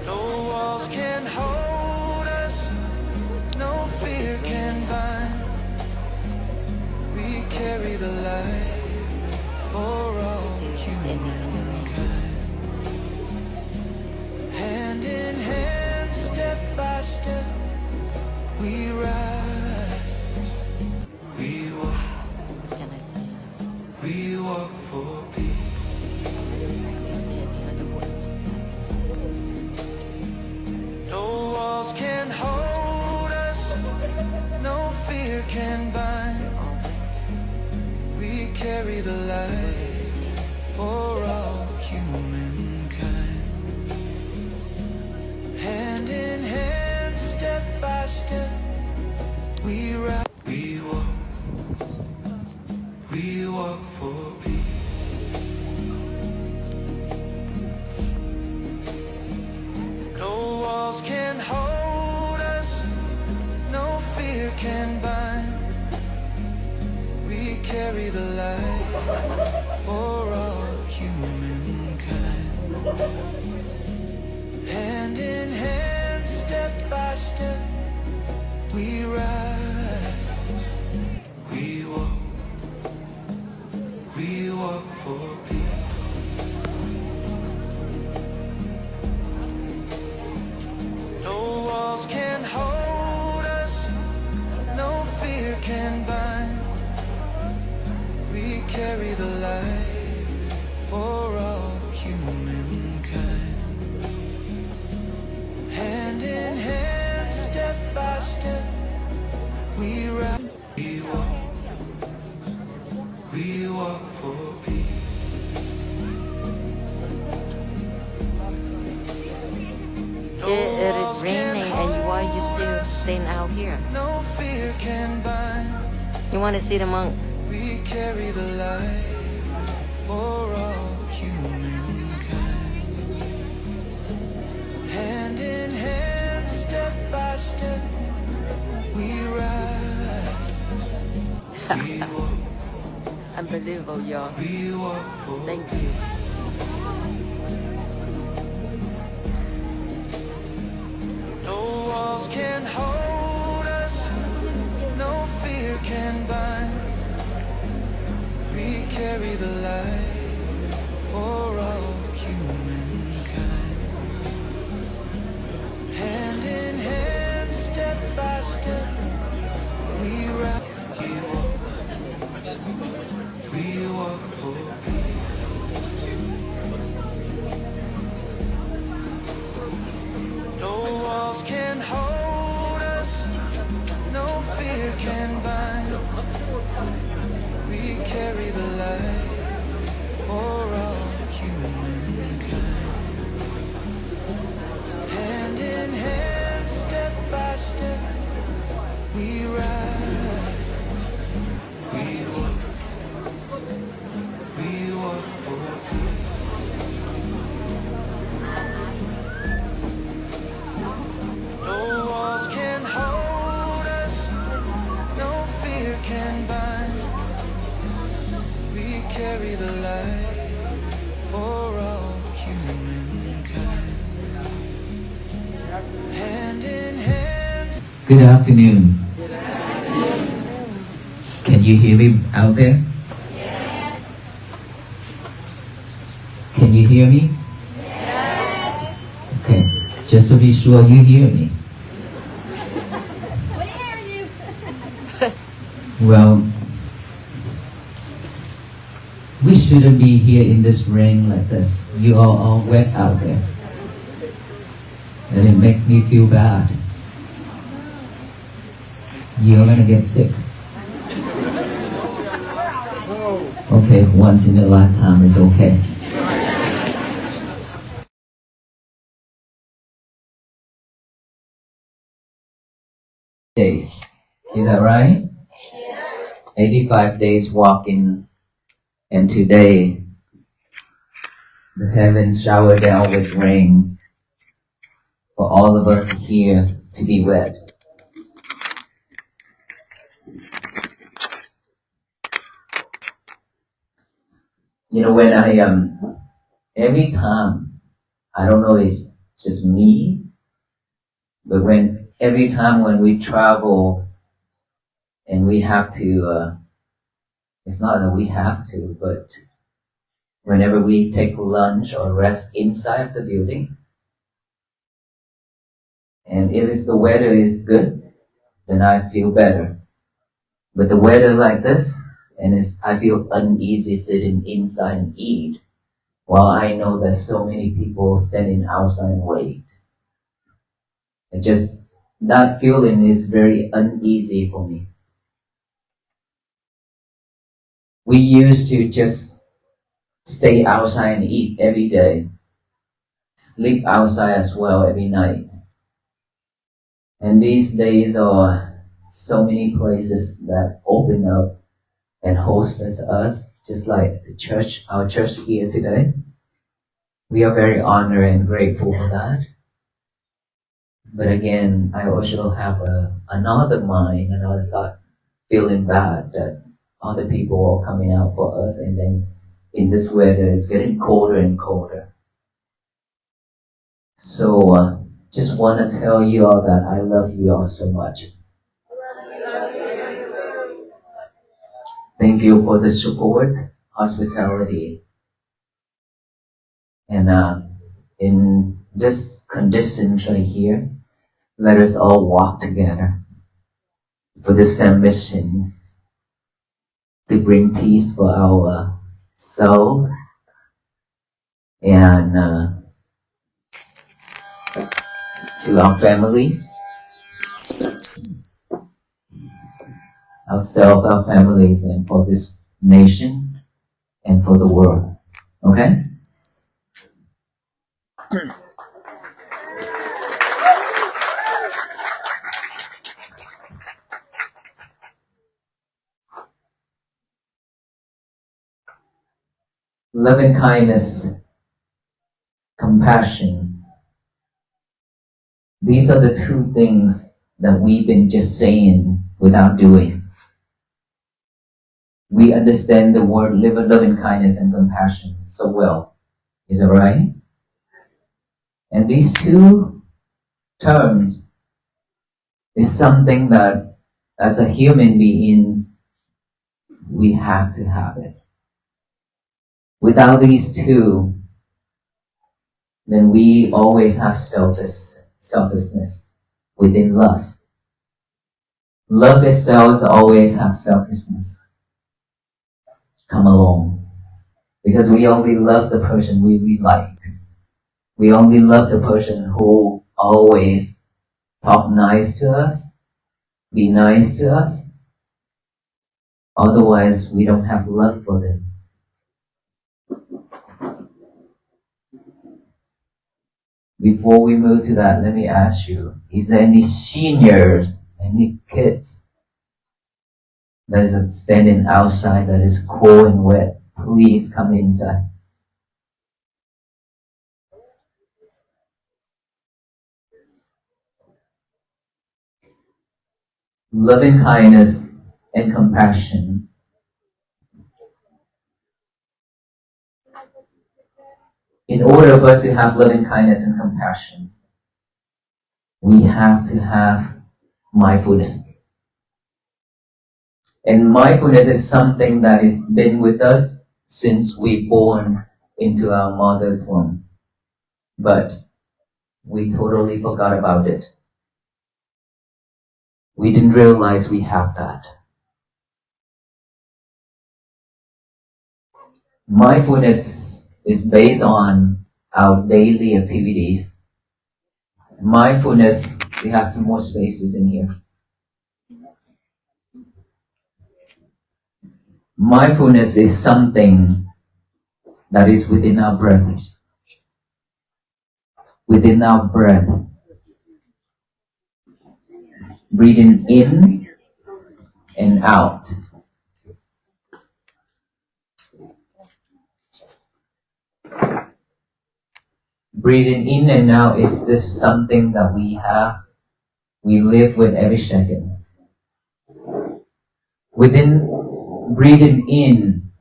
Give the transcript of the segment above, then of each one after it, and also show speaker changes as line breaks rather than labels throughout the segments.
No walls can hold us, no fear can bind. We carry the light for all humankind. Hand in hand, step by step, we ride. We walk,
What can I say?
we walk for peace.
You say any other words that can say this?
No walls can hold us, no fear can bind. We carry the light for all humankind. Hand in hand, step by step, we ride. We walk for peace. No walls can hold us, no fear can bind. We carry the light for all humankind. Hand in hand, step by step, we ride. We walk for peace. No walls can hold us, no fear can bind. We carry the light for all humankind. Hand in hand, step by step, we ride. We walk for peace.
It is raining, and why are you still staying out here?
No fear can bind.
You want to see the monk?
We carry the light for all humankind. Hand in hand, step by step, we ride. We walk,
Unbelievable, y'all.
we walk for
Thank you.
no walls can hold us, no fear can bind. We carry the light for all humankind. Hand in hand, step by step, we ride. We walk for peace. No walls can hold us, no fear can bind. We carry the light for all humankind. Hand in hand, step by step, we ride. We walk for peace. No walls can hold us, no fear can bind. We carry the light for all humankind. Hand in hand.
Good afternoon. Can you hear me out there? Can you hear me? Okay, just to be sure you hear me. Well, we shouldn't be here in this rain like this. You are all wet out there. And it makes me feel bad. You're gonna get sick. Okay, once in a lifetime is okay. Days. Is that right? 85 days walking, and today the heavens shower down with rain for all of us here to be wet. When I every time, I don't know, it's just me, but every time when we travel and we have to, it's not that we have to, but whenever we take lunch or rest inside the building, and if the weather is good, then I feel better. But the weather like this, and I feel uneasy sitting inside and eat, while I know that so many people standing outside and wait. It just, that feeling is very uneasy for me. We used to just stay outside and eat every day, sleep outside as well every night. And these days are so many places that open up and host us, just like the church, our church here today. We are very honored and grateful for that. But again, I also have another mind, another thought, feeling bad that other people are coming out for us, and then in this weather, it's getting colder and colder. So, just want to tell you all that I love you all so much. Thank you for the support, hospitality, and in this conditions right here, let us all walk together for the same mission, to bring peace for our soul and to our family, ourselves, our families, and for this nation and for the world. Okay? Loving kindness, compassion. These are the two things that we've been just saying without doing. We understand the word loving kindness and compassion so well. Is that right? And these two terms is something that as a human beings we have to have it. Without these two, then we always have selfishness within love. Love itself always has selfishness come along. Because we only love the person we like. We only love the person who always talk nice to us, be nice to us. Otherwise, we don't have love for them. Before we move to that, let me ask you, is there any seniors, any kids that is standing outside that is cold and wet? Please come inside. Loving kindness and compassion. In order for us to have loving kindness and compassion, we have to have mindfulness. And mindfulness is something that has been with us since we born into our mother's womb. But we totally forgot about it. We didn't realize we have that. Mindfulness is based on our daily activities. Mindfulness, we have some more spaces in here. Mindfulness is something that is within our breath. Within our breath. Breathing in and out. Breathing in and out is just something that we live with every second. Within breathing in,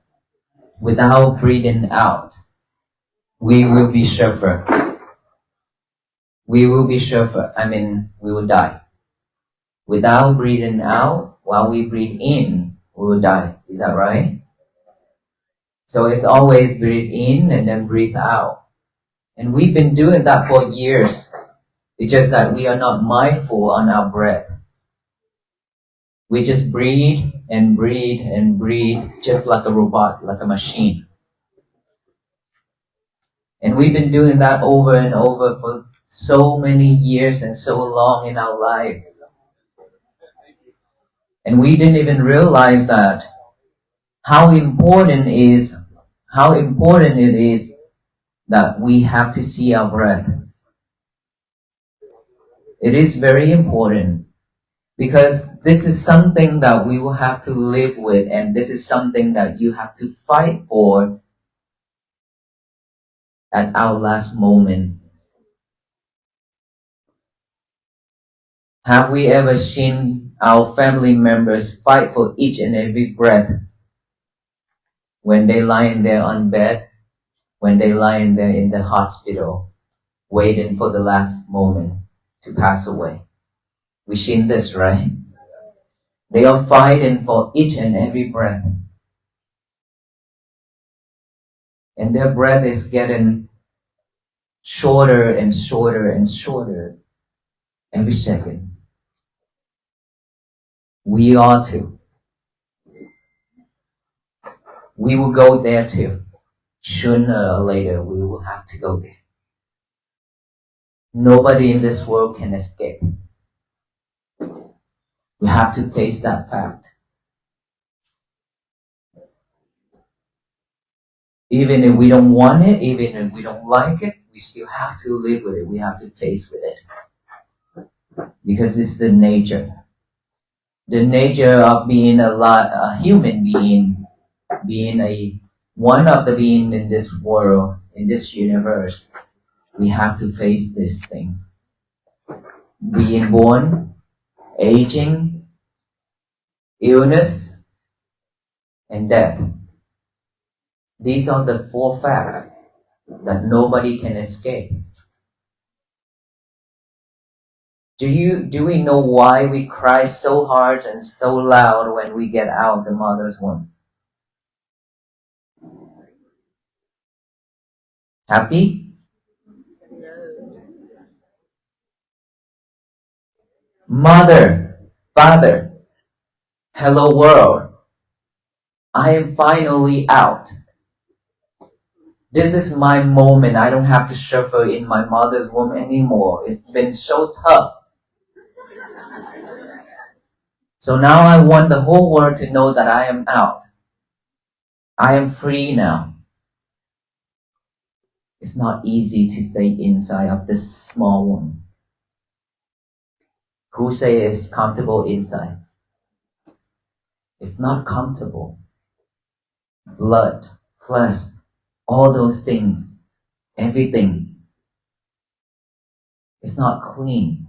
without breathing out, we will be suffer. We will be suffer. We will die. Without breathing out, while we breathe in, we will die. Is that right? So it's always breathe in and then breathe out. And we've been doing that for years. It's just that we are not mindful on our breath. We just breathe and breathe and breathe just like a robot, like a machine. And we've been doing that over and over for so many years and so long in our life. And we didn't even realize that how important it is that we have to see our breath. It is very important because this is something that we will have to live with, and this is something that you have to fight for at our last moment. Have we ever seen our family members fight for each and every breath when they lying there on bed, when they lying there in the hospital, waiting for the last moment to pass away? We've seen this, right? They are fighting for each and every breath. And their breath is getting shorter and shorter and shorter every second. We are too. We will go there too. Sooner or later, we will have to go there. Nobody in this world can escape. We have to face that fact. Even if we don't want it, even if we don't like it, we still have to live with it. We have to face with it. Because it's the nature. The nature of being a human being, being one of the beings in this world, in this universe. We have to face this thing. Being born, aging, illness, and death. These are the 4 facts that nobody can escape. Do we know why we cry so hard and so loud when we get out of the mother's womb? Happy? Mother, father, hello world. I am finally out. This is my moment. I don't have to suffer in my mother's womb anymore. It's been so tough. So now I want the whole world to know that I am out. I am free now. It's not easy to stay inside of this small womb. Who say it's comfortable inside? It's not comfortable. Blood, flesh, all those things, everything. It's not clean.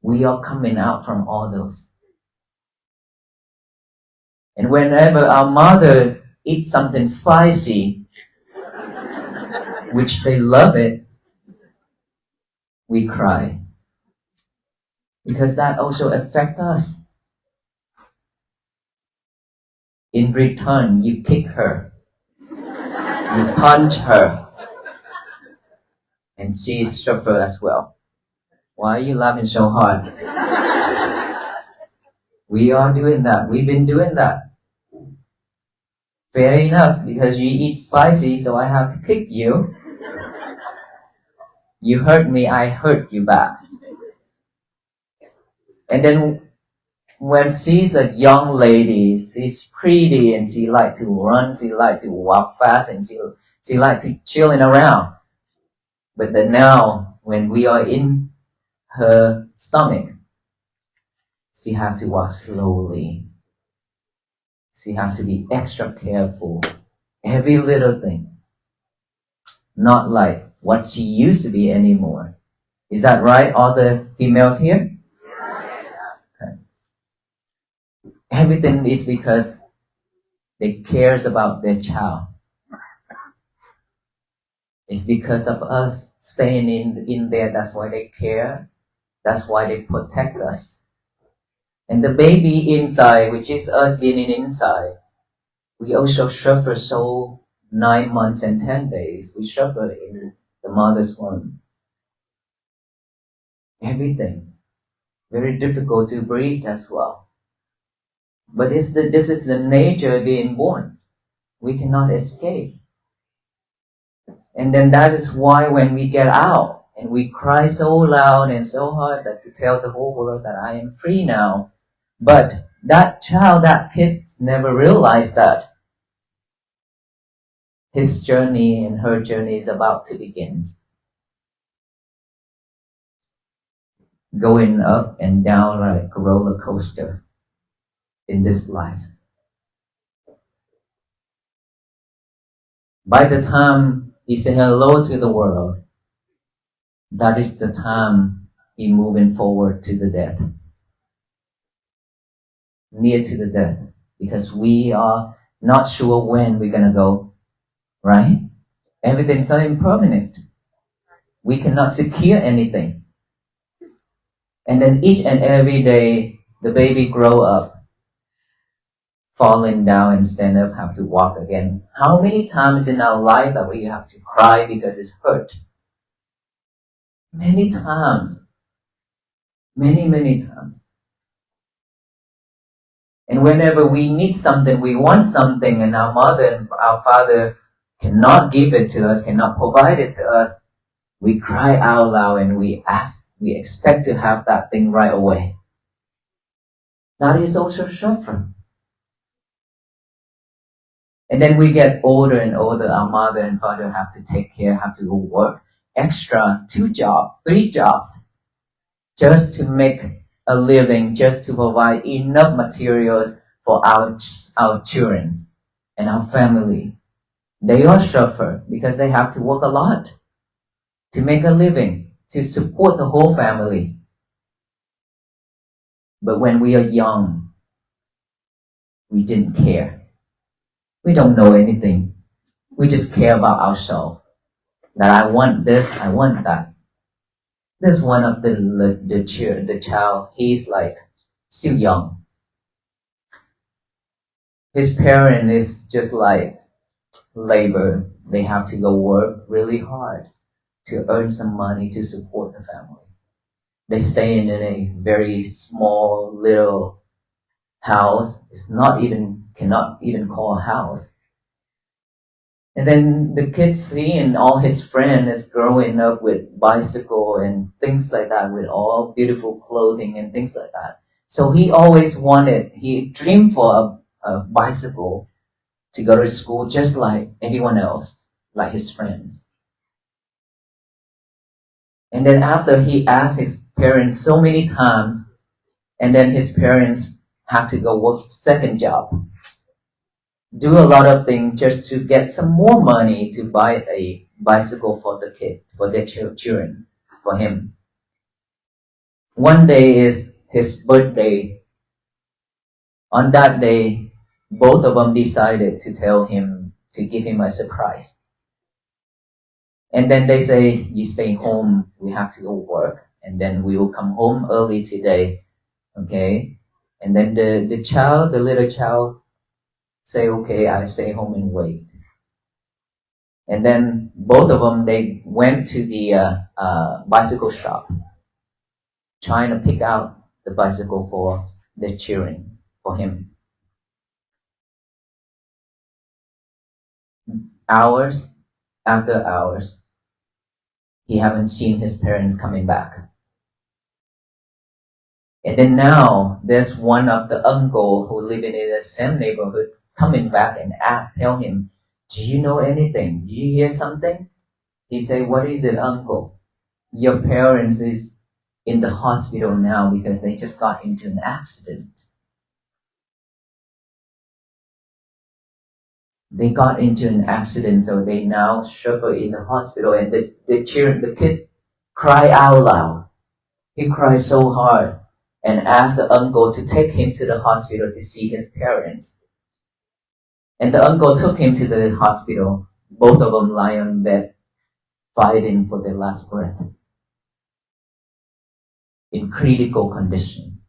We are coming out from all those. And whenever our mothers eat something spicy, which they love it, we cry. Because that also affects us. In return, you kick her, you punch her, and she suffers as well. Why are you laughing so hard? We are doing that. We've been doing that. Fair enough, because you eat spicy, so I have to kick you. You hurt me, I hurt you back. And then when she's a young lady, she's pretty and she likes to run, she likes to walk fast, and she likes to chilling around. But then now, when we are in her stomach, she has to walk slowly. She has to be extra careful. Every little thing. Not like what she used to be anymore. Is that right, all the females here? Okay. Everything is because they cares about their child. It's because of us staying in there. That's why they care. That's why they protect us. And the baby inside, which is us being inside, we also suffer so 9 months and 10 days. We suffer in the mother's womb. Everything. Very difficult to breathe as well. But this is the nature of being born. We cannot escape. And then that is why when we get out and we cry so loud and so hard that to tell the whole world that I am free now. But that child, that kid never realized that his journey and her journey is about to begin. Going up and down like a roller coaster in this life. By the time he said hello to the world, that is the time he moving forward to the death. Near to the death. Because we are not sure when we're gonna go. Right? Everything's so impermanent. We cannot secure anything. And then each and every day, the baby grow up, falling down and stand up, have to walk again. How many times in our life that we have to cry because it's hurt? Many times. Many times. And whenever we need something, we want something, and our mother and our father cannot give it to us, cannot provide it to us, we cry out loud and we ask, we expect to have that thing right away. That is also suffering. And then we get older and older, our mother and father have to take care, have to go work extra 2 jobs, 3 jobs, just to make a living, just to provide enough materials for our children and our family. They all suffer because they have to work a lot to make a living, to support the whole family. But when we are young, we didn't care. We don't know anything. We just care about ourselves. That I want this, I want that. There's one of the child, he's like still young. His parent is just like labor. They have to go work really hard to earn some money to support the family. They stay in a very small little house. It's cannot even call a house. And then the kids see and all his friends is growing up with bicycle and things like that, with all beautiful clothing and things like that. So he dreamed for a bicycle to go to school just like everyone else, like his friends. And then after he asked his parents so many times, and then his parents have to go work second job, do a lot of things just to get some more money to buy a bicycle for the kid, for their children, for him. One day is his birthday. On that day, both of them decided to give him a surprise. And then they say, you stay home, we have to go work, and then we will come home early today, okay? And then the little child, say, okay, I stay home and wait. And then both of them, they went to the bicycle shop, trying to pick out the bicycle for the children, for him. Hours after hours, he haven't seen his parents coming back. And then now, there's one of the uncle who living in the same neighborhood coming back and tell him, do you know anything? Do you hear something? He say, what is it, uncle? Your parents is in the hospital now because they just got into an accident. They got into an accident, so they now suffer in the hospital. And the kid cry out loud. He cried so hard and asked the uncle to take him to the hospital to see his parents. And the uncle took him to the hospital. Both of them lie on bed. fighting for their last breath in critical condition.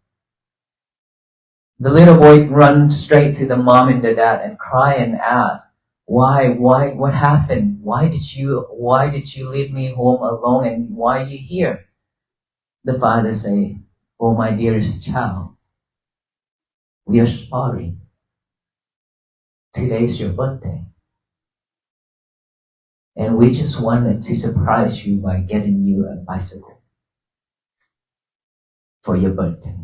The little boy runs straight to the mom and the dad and cry and ask, why, what happened? Why did you leave me home alone and why are you here? The father say, oh my dearest child, we are sorry. Today's your birthday. And we just wanted to surprise you by getting you a bicycle for your birthday.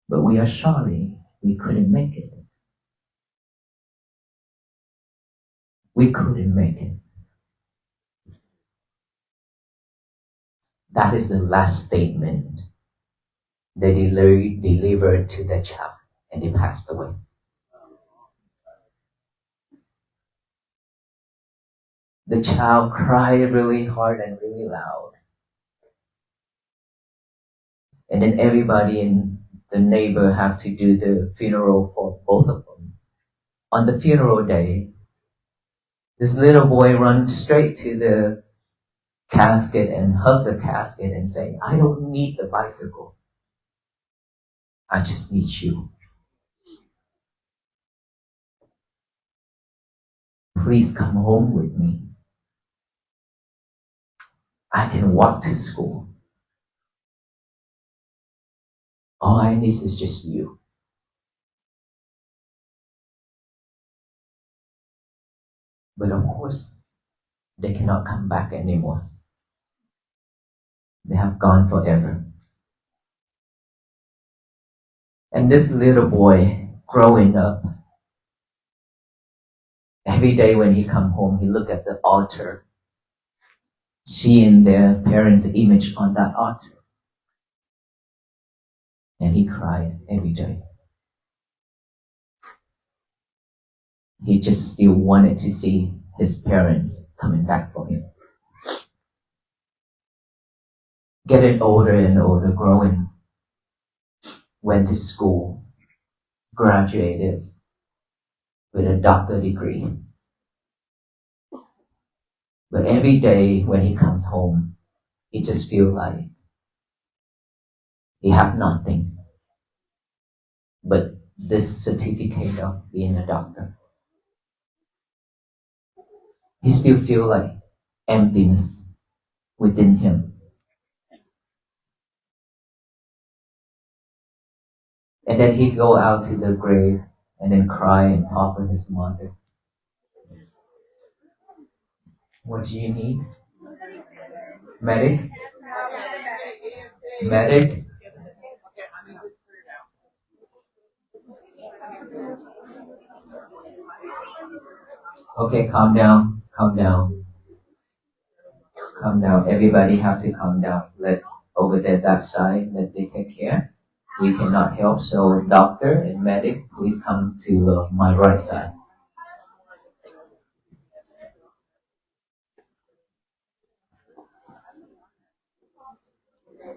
But we are sorry we couldn't make it. We couldn't make it. That is the last statement they delivered to the child, and he passed away. The child cried really hard and really loud. And then everybody in the neighbor have to do the funeral for both of them. On the funeral day, this little boy runs straight to the casket and hug the casket and say, I don't need the bicycle. I just need you. Please come home with me. I can walk to school. All I need is just you. But of course, they cannot come back anymore. They have gone forever. And this little boy growing up, every day when he come home, he look at the altar, seeing their parents' image on that altar. And he cried every day. He just still wanted to see his parents coming back for him. Getting older and older, growing, went to school, graduated with a doctor degree. But every day when he comes home, he just feels like he have nothing but this certificate of being a doctor. He still feels like emptiness within him. And then he'd go out to the grave and then cry and talk with his mother. What do you need? Medic? Medic? Okay, calm down, calm down, calm down. Everybody have to calm down. Let over there that side, let they take care. We cannot help. So doctor and medic, please come to my right side.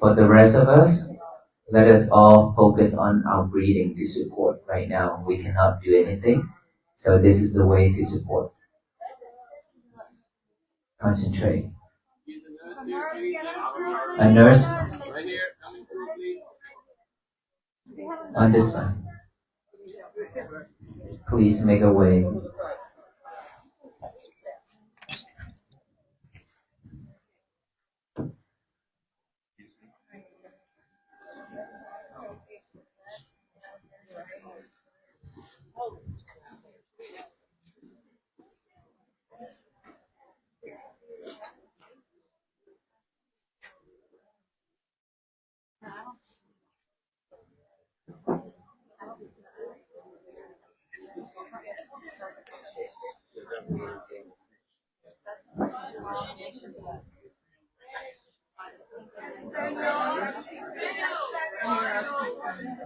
For the rest of us, let us all focus on our breathing to support. Right now, we cannot do anything. So this is the way to support. Concentrate. A nurse on this side. Please make a way.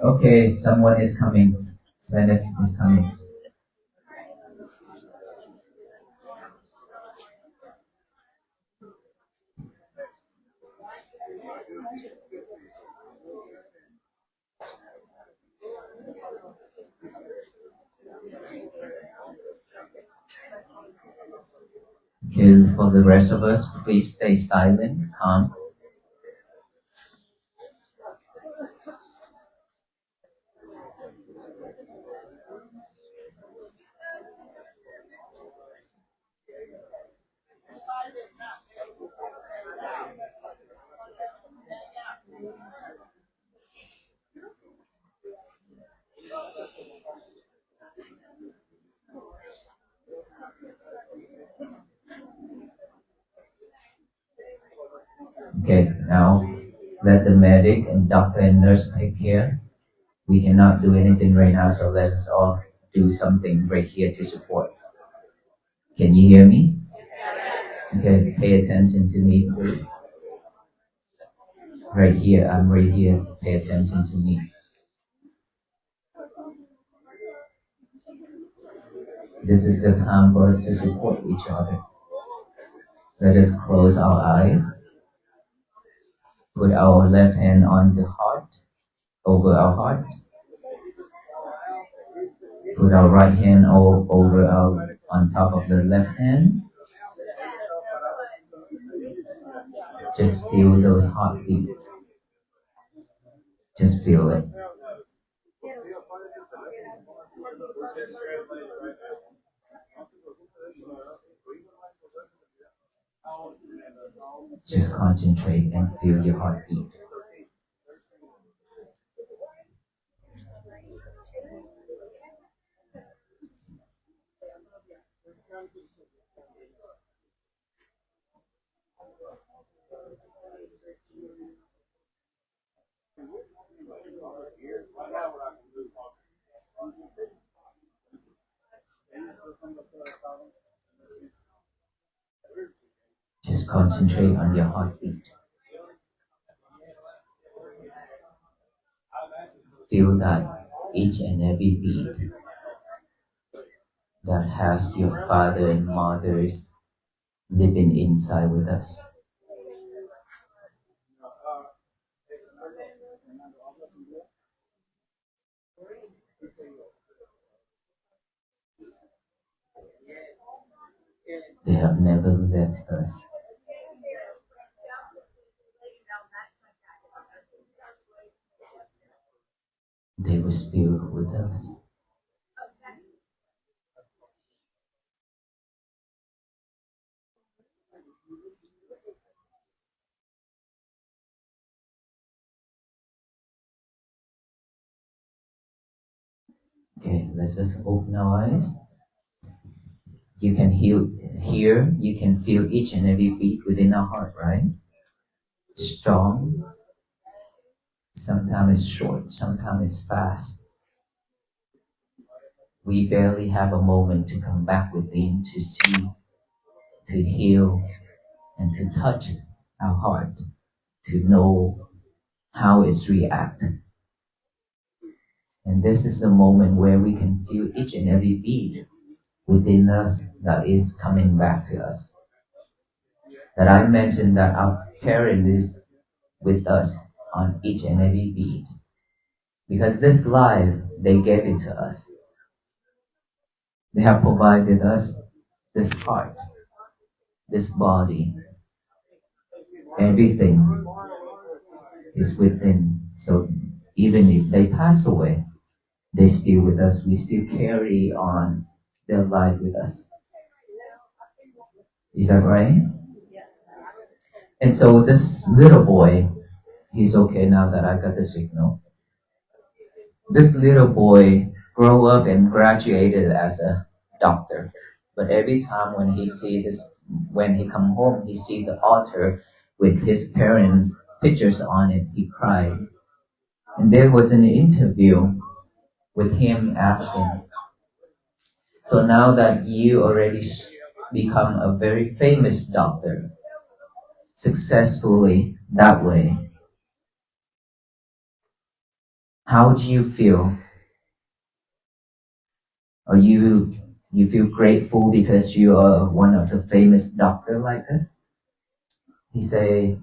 Okay, someone is coming. Sven is coming. Okay, for the rest of us, please stay silent, calm. Okay, now let the medic and doctor and nurse take care. We cannot do anything right now, so let's all do something right here to support. Can you hear me? Okay, pay attention to me, please. Right here, I'm right here. Pay attention to me. This is the time for us to support each other. Let us close our eyes. Put our left hand on the heart, over our heart. Put our right hand over our, on top of the left hand. Just feel those heartbeats. Just feel it. Just concentrate and feel your heartbeat. Just concentrate on your heartbeat. Feel that each and every beat that has your father and mothers living inside with us. They have never left us. They were still with us. Okay, let's just open our eyes. You can hear, you can feel each and every beat within our heart, right? Strong. Sometimes it's short, sometimes it's fast. We barely have a moment to come back within to see, to heal, and to touch our heart, to know how it's reacting. And this is the moment where we can feel each and every beat within us that is coming back to us. That I mentioned that our parent is with us on each and every beat. Because this life, they gave it to us. They have provided us this heart, this body, everything is within. So even if they pass away, they still with us. We still carry on their life with us. Is that right? And so this little boy, he's okay now that I got the signal. This little boy grew up and graduated as a doctor. But every time when he see this, when he come home, he see the altar with his parents' pictures on it, he cried. And there was an interview with him asking, so now that you already become a very famous doctor, successfully that way, how do you feel? Are you feel grateful because you are one of the famous doctor like this? He say,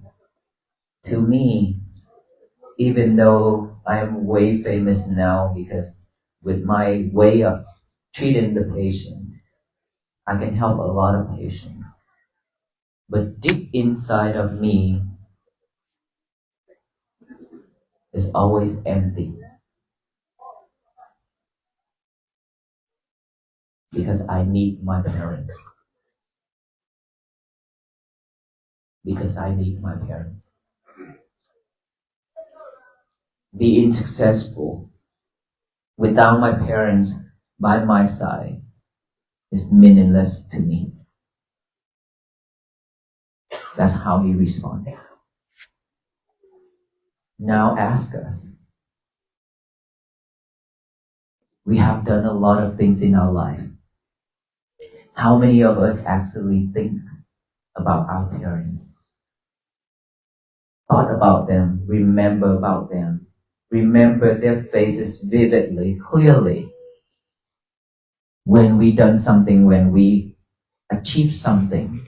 to me, even though I am way famous now because with my way of treating the patients, I can help a lot of patients. But deep inside of me is always empty because I need my parents. Because I need my parents. Being successful without my parents by my side is meaningless to me. That's how he responded. Now ask us. We have done a lot of things in our life. How many of us actually think about our parents? Thought about them, remember about them, remember their faces vividly, clearly. When we done something, when we achieve something,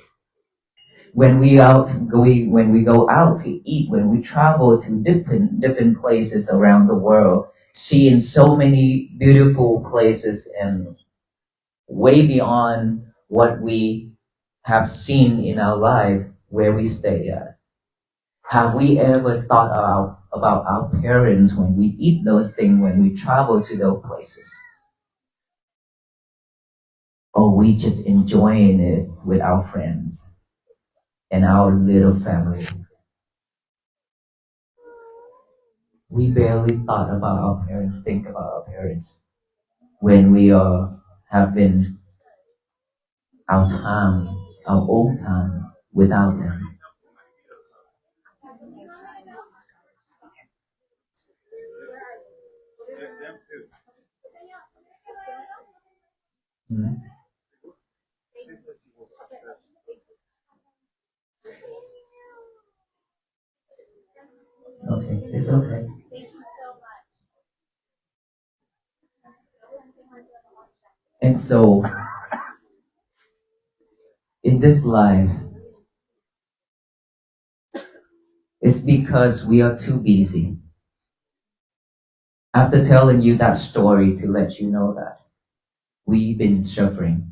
when we go out to eat, when we travel to different places around the world, seeing so many beautiful places and way beyond what we have seen in our life where we stay at. Have we ever thought about our parents when we eat those things, when we travel to those places? Or we just enjoying it with our friends and our little family? We barely thought about our parents, think about our parents when we have been our time, our own time without them. Hmm? Okay, it's okay. And so, in this life, it's because we are too busy. After telling you that story to let you know that we've been suffering,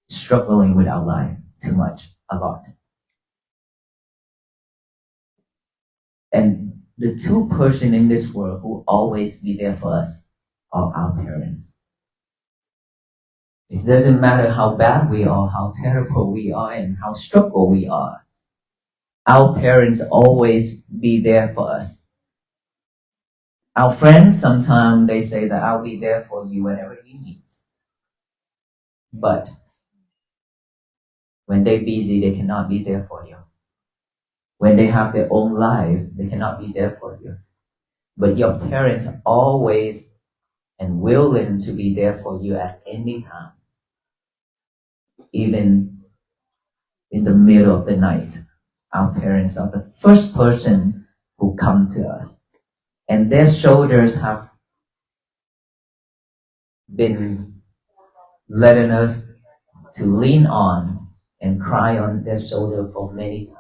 struggling with our life too much, a lot. And the two person in this world who always be there for us are our parents. It doesn't matter how bad we are, how terrible we are, and how struggle we are. Our parents always be there for us. Our friends, sometimes they say that I'll be there for you whenever you need. But when they're busy, they cannot be there for you. When they have their own life, they cannot be there for you. But your parents are always and willing to be there for you at any time, even in the middle of the night. Our parents are the first person who come to us, and their shoulders have been letting us to lean on and cry on their shoulder for many times.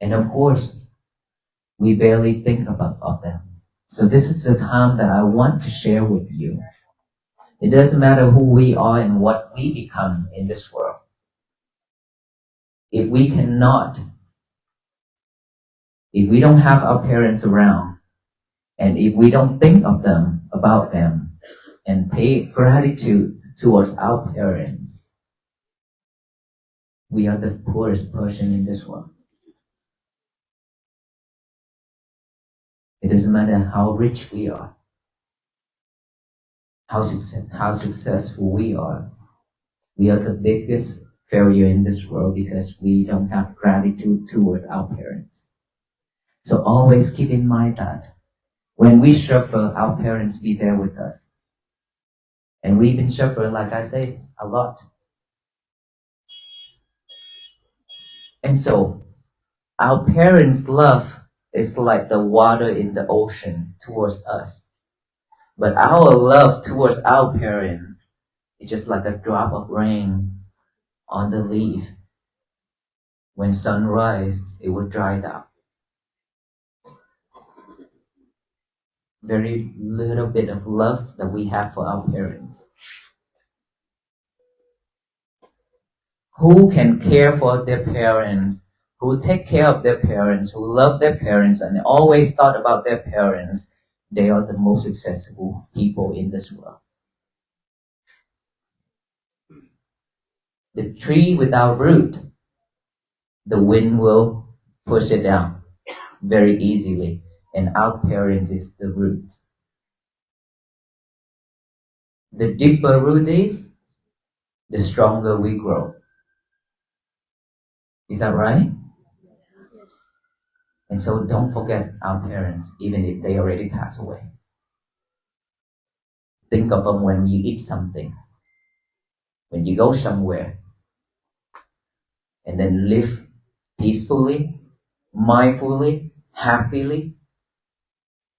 And of course, we barely think about of them. So this is the time that I want to share with you. It doesn't matter who we are and what we become in this world. If we cannot, if we don't have our parents around, and if we don't think of them, about them, and pay gratitude towards our parents, we are the poorest person in this world. It doesn't matter how rich we are, how successful we are the biggest failure in this world because we don't have gratitude toward our parents. So always keep in mind that when we suffer, our parents be there with us. And we've been suffering, like I say, a lot. And so our parents' love is like the water in the ocean towards us. But our love towards our parents is just like a drop of rain on the leaf. When sunrise, it will dry up. Very little bit of love that we have for our parents. who can care for their parents, who take care of their parents, who love their parents, and always thought about their parents, they are the most successful people in this world. The tree without root, the wind will push it down very easily, and our parents is the root. The deeper root is, the stronger we grow. Is that right? And so don't forget our parents, even if they already passed away. Think of them when you eat something, when you go somewhere, and then live peacefully, mindfully, happily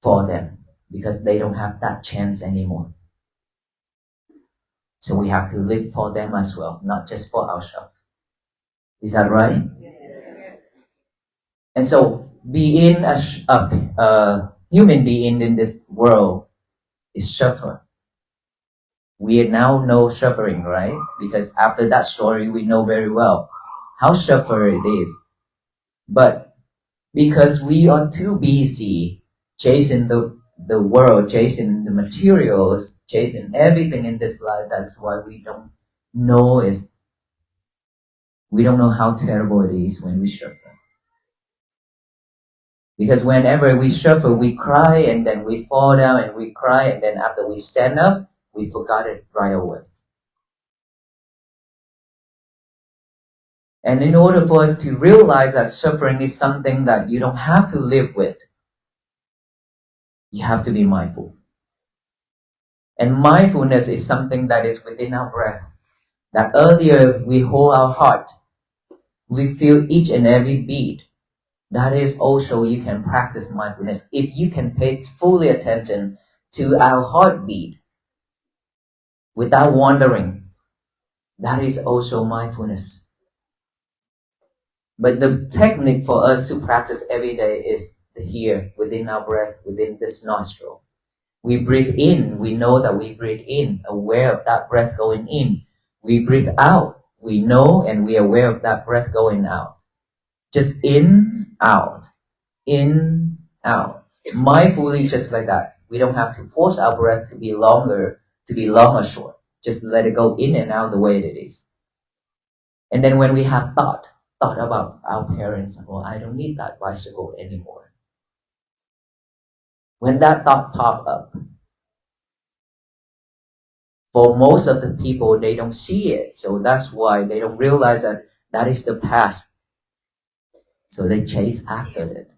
for them, because they don't have that chance anymore. So we have to live for them as well, not just for ourselves. Is that right? Yes. And so being a human being in this world is suffer. We now know suffering, right? Because after that story, we know very well how suffer it is. But because we are too busy chasing the world, chasing the materials, chasing everything in this life, that's why we don't know how terrible it is when we suffer. Because whenever we suffer, we cry and then we fall down and we cry, and then after we stand up, we forgot it right away. And in order for us to realize that suffering is something that you don't have to live with, you have to be mindful. And mindfulness is something that is within our breath. That earlier we hold our heart, we feel each and every beat. That is also you can practice mindfulness. If you can pay fully attention to our heartbeat without wandering, that is also mindfulness. But the technique for us to practice every day is here, within our breath, within this nostril. We breathe in, we know that we breathe in, aware of that breath going in. We breathe out, we know and we are aware of that breath going out. Just in, out, in, out. Mindfully, just like that. We don't have to force our breath to be longer, to be long or short. Just let it go in and out the way it is. And then when we have thought about our parents, well, I don't need that bicycle anymore. When that thought pop up, for most of the people, they don't see it. So that's why they don't realize that that is the past. So they chase after it.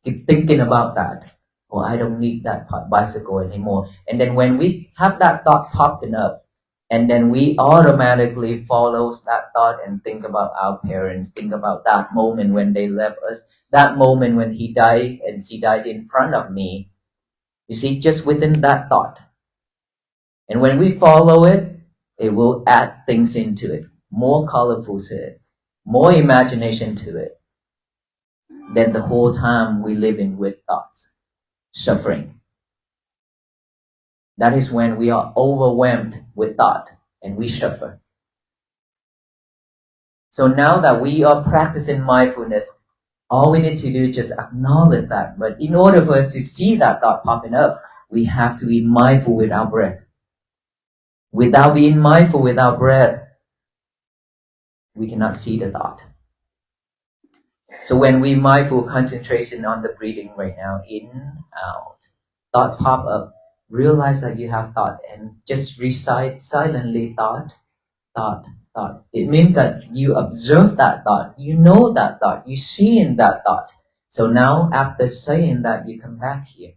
Keep thinking about that. Oh, I don't need that bicycle anymore. And then when we have that thought popping up, and then we automatically follows that thought and think about our parents, think about that moment when they left us, that moment when he died and she died in front of me. You see, just within that thought. And when we follow it, it will add things into it, more colorful to it, more imagination to it. Then the whole time we live in with thoughts, suffering. That is when we are overwhelmed with thought and we suffer. So now that we are practicing mindfulness, all we need to do is just acknowledge that. But in order for us to see that thought popping up, we have to be mindful with our breath. Without being mindful with our breath, we cannot see the thought. So when we mindful concentration on the breathing right now, in, out, thought pop up, realize that you have thought and just recite silently thought, thought, thought. It means that you observe that thought, you know that thought, you see in that thought. So now after saying that, you come back here.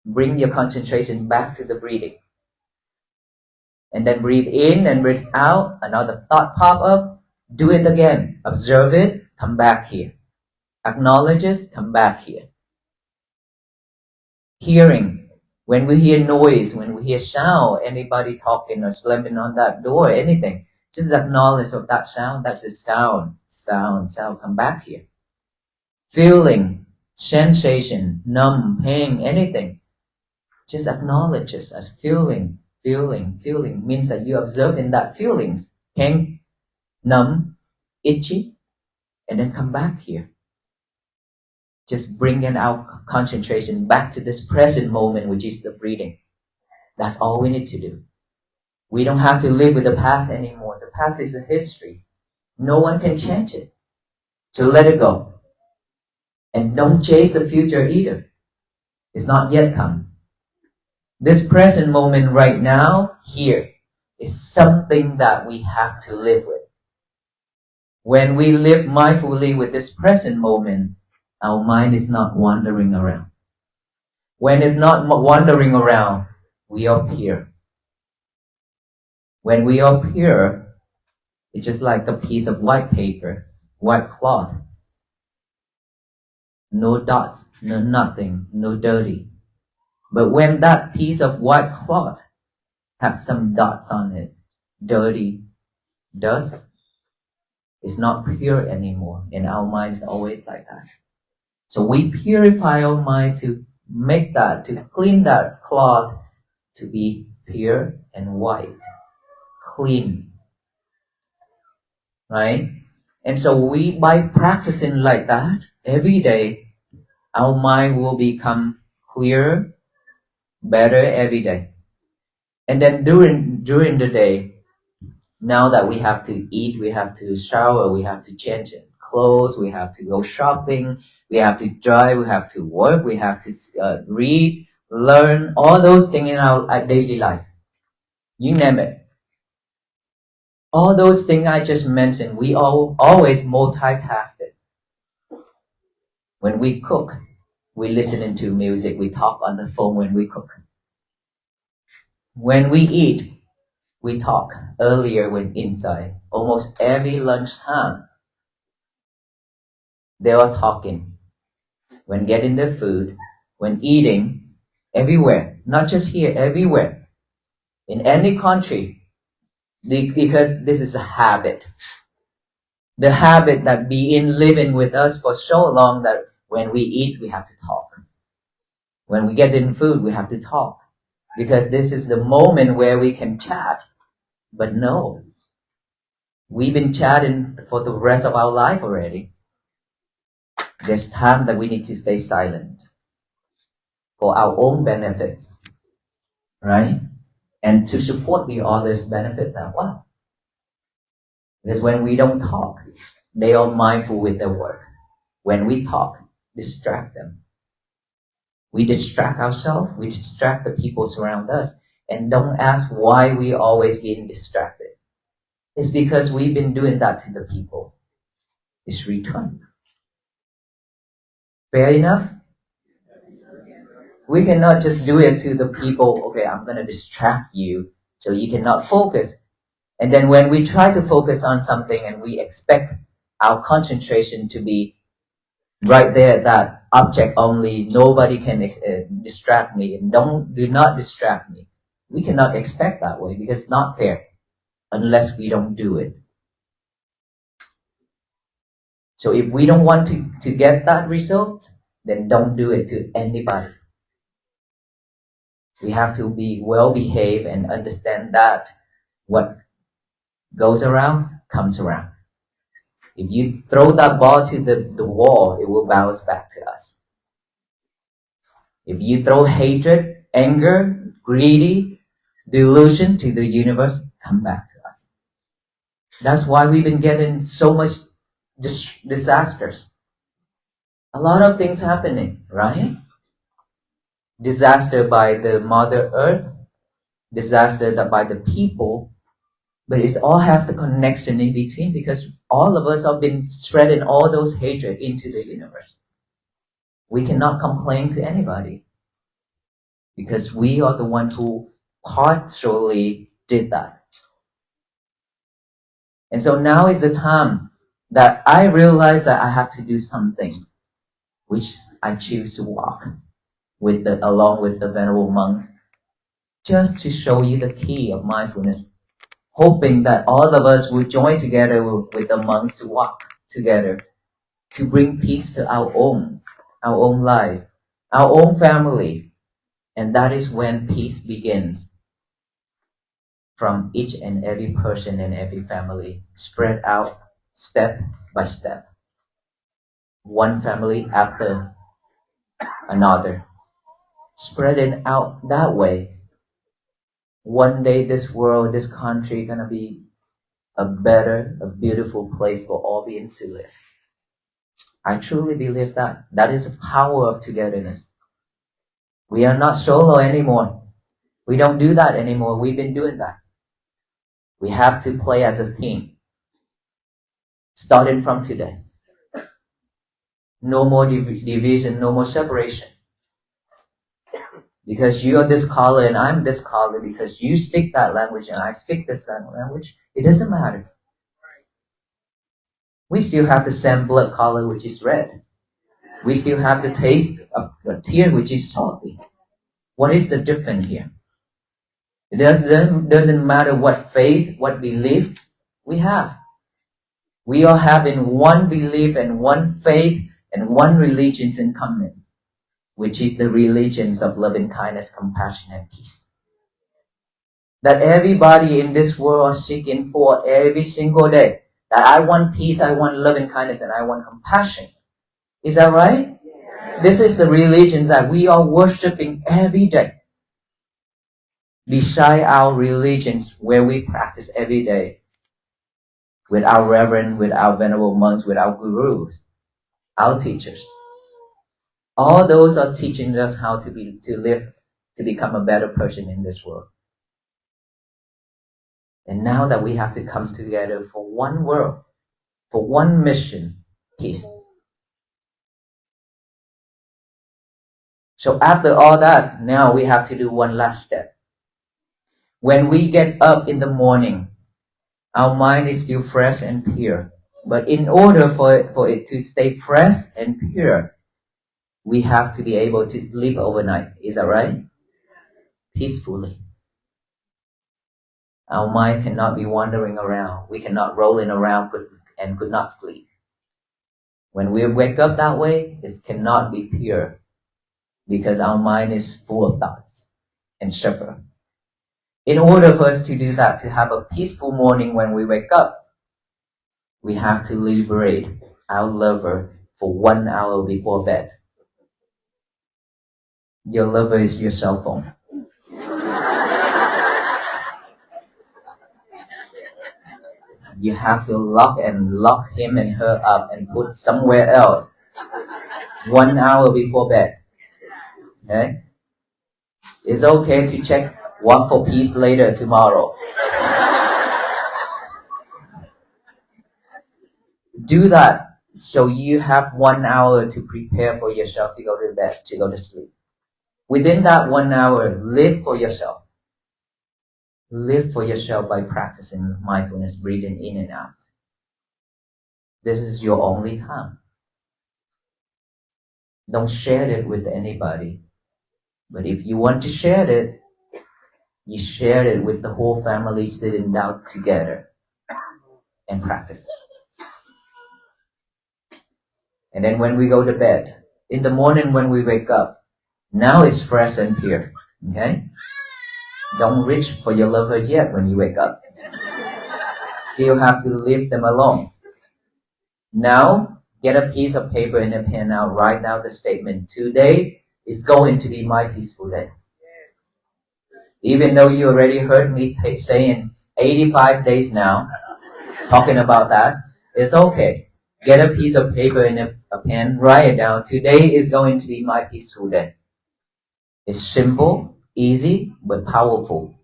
Bring your concentration back to the breathing. And then breathe in and breathe out. Another thought pop up. Do it again. Observe it. Come back here. Acknowledge it. Come back here. Hearing. When we hear noise, when we hear sound, anybody talking or slamming on that door, anything, just acknowledge of that sound. That's a sound. Sound. Come back here. Feeling. Sensation. Numb. Pain. Anything. Just acknowledge it as feeling. Feeling means that you observe in that feelings. Pain numb, itchy, and then come back here. Just bringing our concentration back to this present moment, which is the breathing. That's all we need to do. We don't have to live with the past anymore. The past is a history. No one can change it. So let it go. And don't chase the future either. It's not yet come. This present moment right now, here, is something that we have to live with. When we live mindfully with this present moment, our mind is not wandering around. When it's not wandering around, we are pure. When we are pure, it's just like a piece of white paper, white cloth. No dots, no nothing, no dirty. But when that piece of white cloth has some dots on it, dirty, dust, it's not pure anymore. And our mind is always like that. So we purify our mind to make that, to clean that cloth to be pure and white, clean. Right? And so by practicing like that every day, our mind will become clearer, better every day. And then during the day, now that we have to eat, we have to shower, we have to change clothes, we have to go shopping, we have to drive, we have to work, we have to read, learn, all those things in our daily life. You name it. All those things I just mentioned, we always multitask it. When we cook, we listen to music, we talk on the phone when we cook. When we eat, we talk earlier when inside. Almost every lunchtime, they are talking. When getting their food, when eating, everywhere. Not just here, everywhere. In any country. Because this is a habit. The habit that been living with us for so long that when we eat, we have to talk. When we get in food, we have to talk. Because this is the moment where we can chat. But no. We've been chatting for the rest of our life already. There's time that we need to stay silent. For our own benefits. Right? And to support the others' benefits as well. Because when we don't talk, they are mindful with their work. When we talk, distract them. We distract ourselves, we distract the people around us, and don't ask why we always being distracted. It's because we've been doing that to the people. It's return. Fair enough? We cannot just do it to the people, okay, I'm going to distract you so you cannot focus. And then when we try to focus on something and we expect our concentration to be right there, that object only, nobody can distract me, and do not distract me. We cannot expect that way because it's not fair unless we don't do it. So if we don't want to get that result, then don't do it to anybody. We have to be well behaved and understand that what goes around comes around. If you throw that ball to the wall, it will bounce back to us. If you throw hatred, anger, greedy, delusion to the universe, come back to us. That's why we've been getting so much disasters. A lot of things happening, right? Disaster by the Mother Earth, disaster by the people, but it's all have the connection in between because all of us have been spreading all those hatred into the universe. We cannot complain to anybody because we are the one who partially did that. And so now is the time that I realize that I have to do something, which I choose to walk along with the venerable monks, just to show you the key of mindfulness, hoping that all of us will join together with the monks to walk together, to bring peace to our own life, our own family, and that is when peace begins. from each and every person and every family, spread out step by step, one family after another. Spread it out that way. One day this world, this country gonna be a better, a beautiful place for all beings to live. I truly believe that. That is the power of togetherness. We are not solo anymore. We don't do that anymore. We've been doing that. We have to play as a team. Starting from today. No more division, no more separation. Because you are this color and I'm this color, because you speak that language and I speak this language, it doesn't matter. We still have the same blood color, which is red. We still have the taste of the tear, which is salty. What is the difference here? It doesn't matter what faith, what belief we have. We are having one belief and one faith and one religion in common, which is the religions of loving kindness, compassion, and peace. That everybody in this world is seeking for every single day. That I want peace, I want loving kindness, and I want compassion. Is that right? Yeah. This is the religion that we are worshiping every day. Beside our religions where we practice every day, with our reverend, with our venerable monks, with our gurus, our teachers. All those are teaching us how to live, to become a better person in this world. And now that we have to come together for one world, for one mission, peace. So after all that, now we have to do one last step. When we get up in the morning, our mind is still fresh and pure. But in order for it to stay fresh and pure, we have to be able to sleep overnight. Is that right? Peacefully. Our mind cannot be wandering around. We cannot rolling around and could not sleep. When we wake up that way, it cannot be pure because our mind is full of thoughts and suffer. In order for us to do that, to have a peaceful morning when we wake up, we have to liberate our lover for 1 hour before bed. Your lover is your cell phone. You have to lock him and her up and put somewhere else 1 hour before bed. Okay? It's okay to check Walk for Peace later tomorrow. Do that so you have 1 hour to prepare for yourself to go to bed, to go to sleep. Within that 1 hour, live for yourself. Live for yourself by practicing mindfulness, breathing in and out. This is your only time. Don't share it with anybody. But if you want to share it, you share it with the whole family sitting down together and practice. And then when we go to bed, in the morning when we wake up, now it's fresh and pure. Okay? Don't reach for your lover yet when you wake up. Still have to leave them alone. Now, get a piece of paper and a pen out, write down the statement. Today is going to be my peaceful day. Even though you already heard me saying 85 days now, talking about that, it's okay. Get a piece of paper and a pen, write it down. Today is going to be my peaceful day. It's simple, easy, but powerful.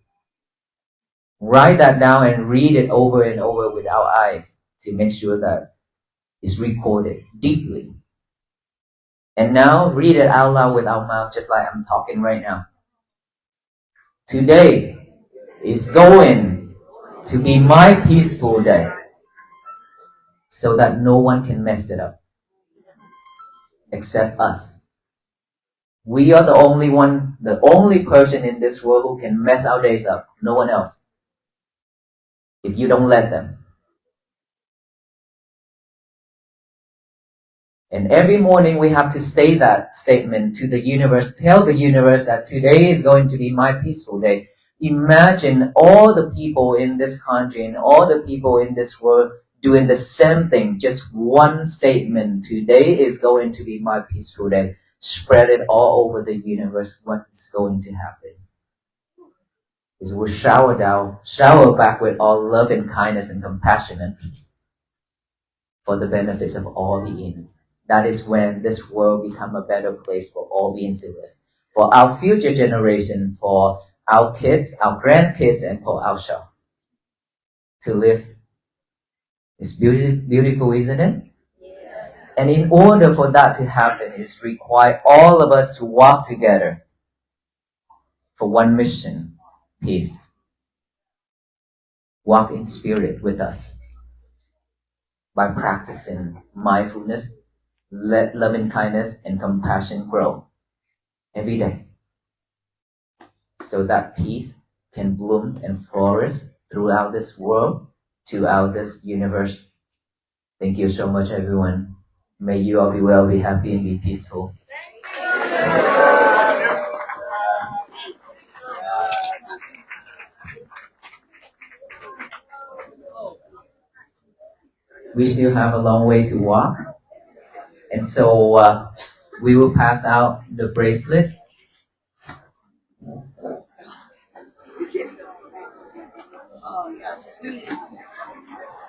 Write that down and read it over and over with our eyes to make sure that it's recorded deeply. And now read it out loud with our mouth just like I'm talking right now. Today is going to be my peaceful day so that no one can mess it up except us. We are the only person in this world who can mess our days up. No one else. If you don't let them. And every morning we have to say that statement to the universe. Tell the universe that today is going to be my peaceful day. imagine all the people in this country and all the people in this world doing the same thing. Just one statement. Today is going to be my peaceful day. Spread it all over the universe. What is going to happen? Is we'll shower back with all love and kindness and compassion and peace for the benefits of all beings. That is when this world become a better place for all beings to live. For our future generation, for our kids, our grandkids, and for ourselves to live. It's beautiful, isn't it? And in order for that to happen, it's required all of us to walk together for one mission, peace. Walk in spirit with us by practicing mindfulness, let loving kindness and compassion grow every day, so that peace can bloom and flourish throughout this world, throughout this universe. Thank you so much, everyone. May you all be well, be happy, and be peaceful. We still have a long way to walk, and so we will pass out the bracelet.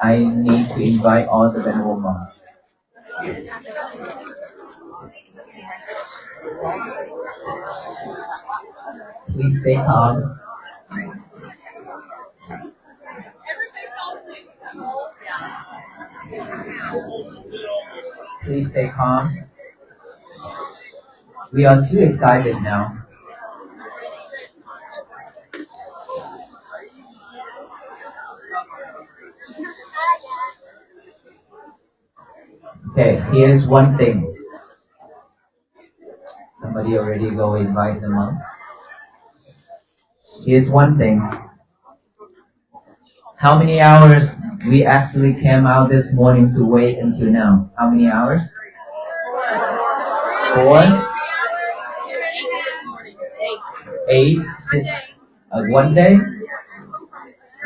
I need to invite all the venerable monks. Please stay calm. Please stay calm. We are too excited now. Okay, here's one thing. Somebody already go invite the monks. Here's one thing. How many hours we actually came out this morning to wait until now? How many hours? 4? 8? 6? 1 day?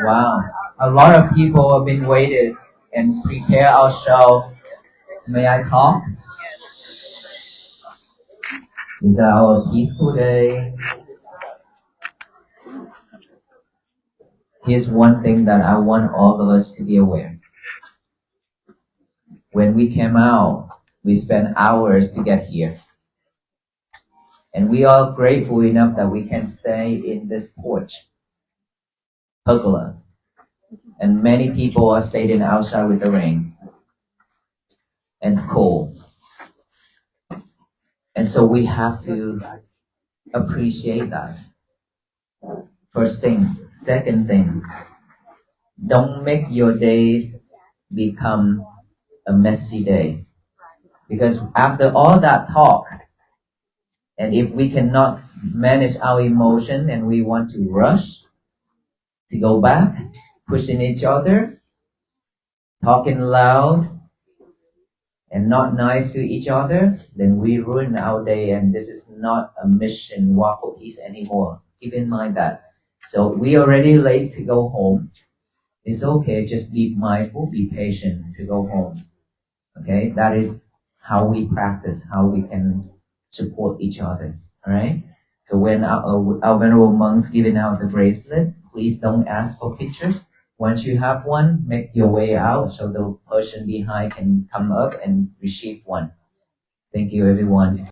Wow. A lot of people have been waited and prepare ourselves. May I talk? It's our peaceful day. Here's one thing that I want all of us to be aware. When we came out, we spent hours to get here. And we are grateful enough that we can stay in this porch, pergola. And many people are staying outside with the rain and cold. And so we have to appreciate that. First thing. Second thing, don't make your days become a messy day. Because after all that talk, and if we cannot manage our emotion and we want to rush to go back, pushing each other, talking loud, and not nice to each other, then we ruin our day, and this is not a mission walk for peace anymore. Keep in mind that. So we already late to go home. It's okay, just be mindful, be patient to go home. Okay, that is how we practice, how we can support each other. Alright? So when our venerable monks giving out the bracelet, please don't ask for pictures. Once you have one, make your way out so the person behind can come up and receive one. Thank you, everyone.